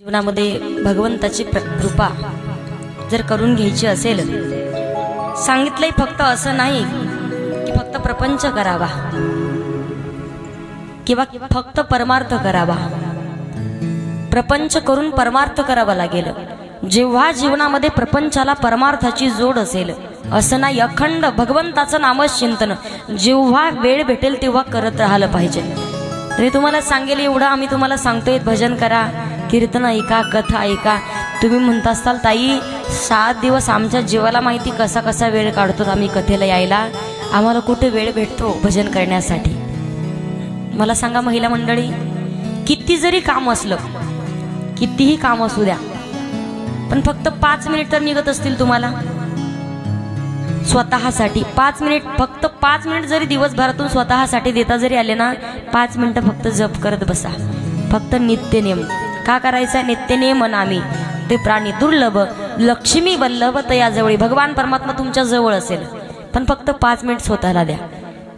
जीवनामध्ये भगवंताची कृपा जर करून घ्यायची असेल, सांगितलंय फक्त असं नाही की फक्त प्रपंच करावा किंवा फक्त परमार्थ करावा. प्रपंच करून परमार्थ करावा लागेल. जेव्हा जीवनामध्ये प्रपंचाला परमार्थाची जोड असेल, असं नाही, अखंड भगवंताचं नामच चिंतन जेव्हा वेळ भेटेल तेव्हा करत राहिलं पाहिजे. तरी तुम्हाला सांगेल एवढं आम्ही तुम्हाला सांगतोय, भजन करा, कीर्तन ऐका, कथा ऐका. तुम्ही म्हणत असाल ताई 7 दिवस आमच्या जीवाला माहिती कसा कसा वेळ काढतो आम्ही कथेला यायला, आम्हाला कुठे वेळ भेटतो भजन करण्यासाठी. मला सांगा महिला मंडळी, किती जरी काम असलं, कितीही काम असू द्या, पण फक्त 5 मिनिट तर निघत असतील तुम्हाला स्वतःसाठी. 5 मिनिट, फक्त 5 मिनिट जरी दिवसभरातून स्वतःसाठी देता जरी आले ना, 5 मिनिटं फक्त जप करत बसा. फक्त नित्यनेम का करायचा? नित्यनेम नामी ते प्राणी दुर्लभ, लक्ष्मी वल्लभ तयाजवळी. भगवान परमात्मा तुमच्या जवळ असेल, पण फक्त 5 मिनिट स्वतःला द्या.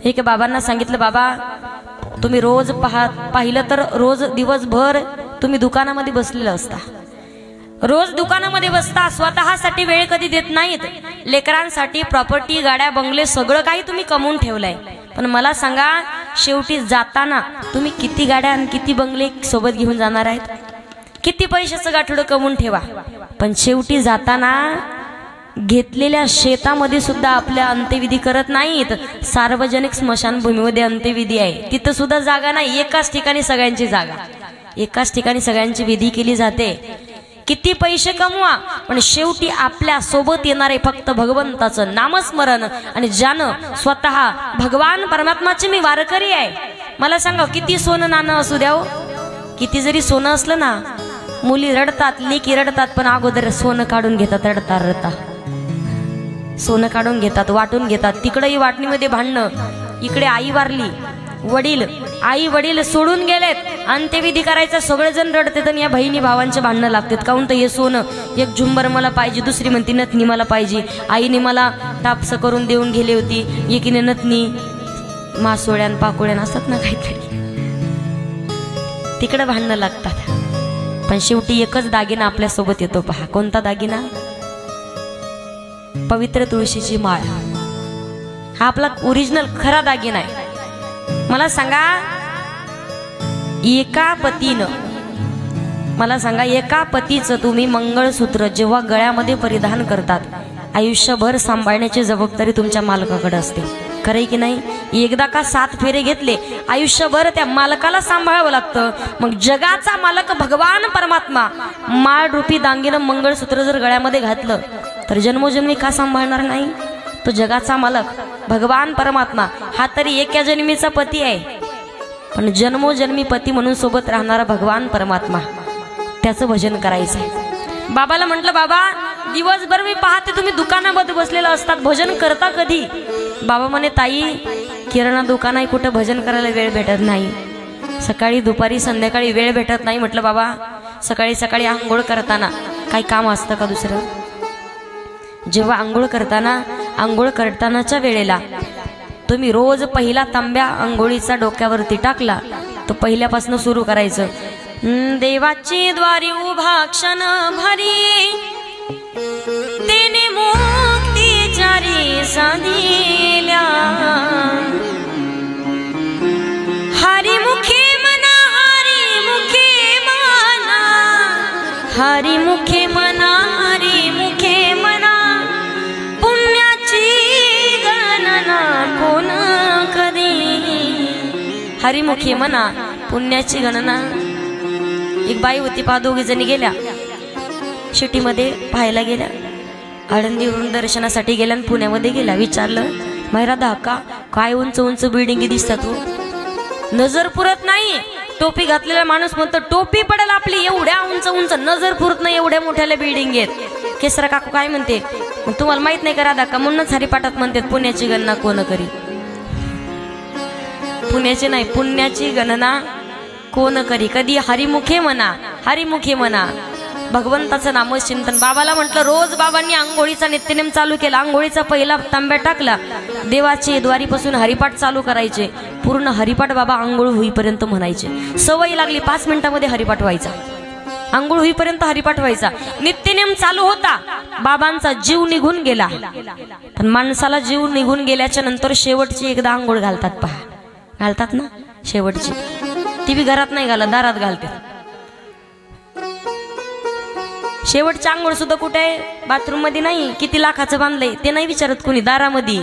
हे बाबांना सांगितलं, बाबा तुम्ही रोज पाहिलं तर रोज दिवसभर तुम्ही दुकानामध्ये बसलेलं असता, रोज दुकानामध्ये बसता, स्वतःसाठी वेळ कधी देत नाहीत. लेकरांसाठी प्रॉपर्टी, गाड्या, बंगले सगळं काही तुम्ही कमवून ठेवलंय, पण मला सांगा शेवटी जाताना तुम्ही किती गाड्या आणि किती बंगले सोबत घेऊन जाणार आहेत? किती पैशाचं गाठोडं कमवून ठेवा, पण शेवटी जाताना घेतलेल्या शेतामध्ये सुद्धा आपल्या अंत्यविधी करत नाहीत. सार्वजनिक स्मशानभूमीमध्ये अंत्यविधी आहे, तिथं सुद्धा जागा नाही. एकाच ठिकाणी सगळ्यांची जागा, एकाच ठिकाणी सगळ्यांची विधी केली जाते. किती पैसे कमवा, पण शेवटी आपल्या सोबत येणारे फक्त भगवंताचं नामस्मरण. आणि ज्यानं स्वतः भगवान परमात्माचे मी वारकरी आहे, मला सांगा किती सोनं नाणं असू द्या, किती जरी सोनं असलं ना, मुली रडतात, लेकी रडतात, पण अगोदर सोनं काढून घेतात, रडता रडता सोनं काढून घेतात, वाटून घेतात. तिकडेही वाटणीमध्ये भांडणं, इकडे आई वारली, आई वडील सोडून गेलेत, अंत्यविधी करायचं, सगळेजण रडतात आणि या बहिणी भावांचे भांडणं लागतात. काऊन तर हे सोनं, एक झुंबर मला पाहिजे, दुसरी म्हणती नथनी मला पाहिजे. आईने मला टापस करून देऊन गेली होती, एकीने नथनी, मासोळ्यान पाकोळ्यान असतात ना काहीतरी, तिकडे भांडणं लागतात. पण शेवटी एकच दागिना आपल्या सोबत येतो, पहा कोणता दागिना? पवित्र तुळशीची माळ. हा आपला ओरिजिनल खरा दागिना आहे. मला सांगा एका पतीनं, मला सांगा एका पतीचं तुम्ही मंगळसूत्र जेव्हा गळ्यामध्ये परिधान करतात, आयुष्यभर सांभाळण्याची जबाबदारी तुमच्या मालकाकडे असते. खरंय की नाही? एकदा का 7 फेरे घेतले, आयुष्यभर त्या मालकाला सांभाळावं लागतं. मग जगाचा मालक भगवान परमात्मा माळ रूपी दागिनं मंगळसूत्र जर गळ्यामध्ये घातलं तर जन्मोजन्मी का सांभाळणार नाही? तो जगाचा मालक भगवान परमात्मा हा तरी एका जन्मीचा पती आहे, पण जन्मोजन्मी पती म्हणून सोबत राहणारा भगवान परमात्मा, त्याचं भजन करायचं आहे. बाबाला म्हटलं, बाबा दिवसभर मी पाहते तुम्ही दुकानामध्ये बसलेला असतात, भजन करता कधी? बाबा म्हणे, ताई किराणा दुकान आहे, कुठं भजन करायला वेळ भेटत नाही, सकाळी दुपारी संध्याकाळी वेळ भेटत नाही. म्हटलं, बाबा सकाळी सकाळी आंघोळ करताना काही काम असतं का दुसरं? जेव्हा आंघोळ करतानाच्या वेळेला तुम्ही रोज पहिला तांब्या आंघोळीचा डोक्यावरती टाकला, तो पहिल्यापासून सुरू करायचं. देवाची द्वारी उभा क्षण भरी, तेने मुक्ती चारी साधिल्या, हरी मुखे मना, हरी मुखे मना, हरी मुखे मना, हरी मुखे मना, पुण्याची गणना कोण करी. हरिमुखी म्हणा, पुण्याची गणना. एक बाई होती, 5 जणी गेल्या शिटीमध्ये पाहायला गेल्या, आळंदीवरून दर्शनासाठी गेल्या आणि पुण्यामध्ये गेल्या. विचारलं, मैरा दाका काय उंच उंच बिल्डिंगी दिसतात हो? नजर पुरत नाही. टोपी घातलेला माणूस म्हणतो टोपी पडेल आपली, एवढ्या उंच उंच, नजर पुरत नाही, एवढ्या मोठ्याला बिल्डिंग आहेत. केसरा काकू काय म्हणते, मग तुम्हाला माहित नाही का राधा का? म्हणूनच हरिपाठात म्हणतात पुण्याची गणना कोण करी. पुण्याची नाही, पुण्याची गणना कोण करी. कधी हरिमुखे म्हणा, हरिमुखे म्हणा, भगवंताचं नामचिंतन. बाबाला म्हटलं, रोज बाबांनी आंघोळीचा नित्यनेम चालू केला. आंघोळीचा पहिला तांब्या टाकला, देवाची द्वारीपासून हरिपाठ चालू करायचे. पूर्ण हरिपाठ बाबा आंघोळ होईपर्यंत म्हणायचे. सवय लागली, 5 मिनिटामध्ये हरिपाठ व्हायचा. आंघोळ होईपर्यंत हरिपाठ व्हायचा, नित्यनेम चालू होता. बाबांचा जीव निघून गेला, पण माणसाला जीव निघून गेल्याच्या नंतर शेवटची एकदा आंघोळ घालतात पहा, घालतात ना शेवटची. ती बी घरात नाही घालत, दारात घालते. शेवटची आंघोळ सुद्धा कुठे आहे? बाथरूम मध्ये नाही. किती लाखाचं बांधलंय ते नाही विचारत कोणी, दारामध्ये.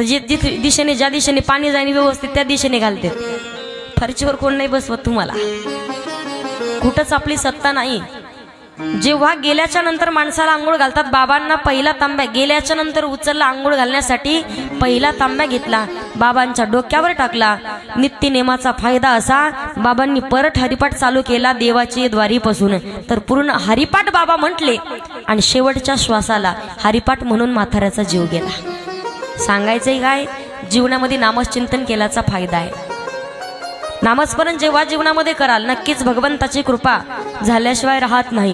जे दिशेने ज्या दिशेने पाणी जाणे व्यवस्थित त्या दिशेने घालते. फरशीवर कोण नाही बसवत तुम्हाला, कुठंच आपली सत्ता नाही. जेव्हा गेल्याच्या नंतर माणसाला आंघोळ घालतात, बाबांना पहिला तांब्या गेल्याच्या नंतर उचलला, आंघोळ घालण्यासाठी पहिला तांब्या घेतला, बाबांच्या डोक्यावर टाकला. नित्यनेमाचा फायदा असा, बाबांनी परत हरिपाठ चालू केला देवाची द्वारीपासून. तर पूर्ण हरिपाठ बाबा म्हटले आणि शेवटच्या श्वासाला हरिपाठ म्हणून म्हाताऱ्याचा जीव गेला. सांगायचंय काय? जीवनामध्ये नामचिंतन केल्याचा फायदा आहे. नामस्मरण जेव्हा जीवनामध्ये कराल, नक्कीच भगवंताची कृपा झाल्याशिवाय राहत नाही.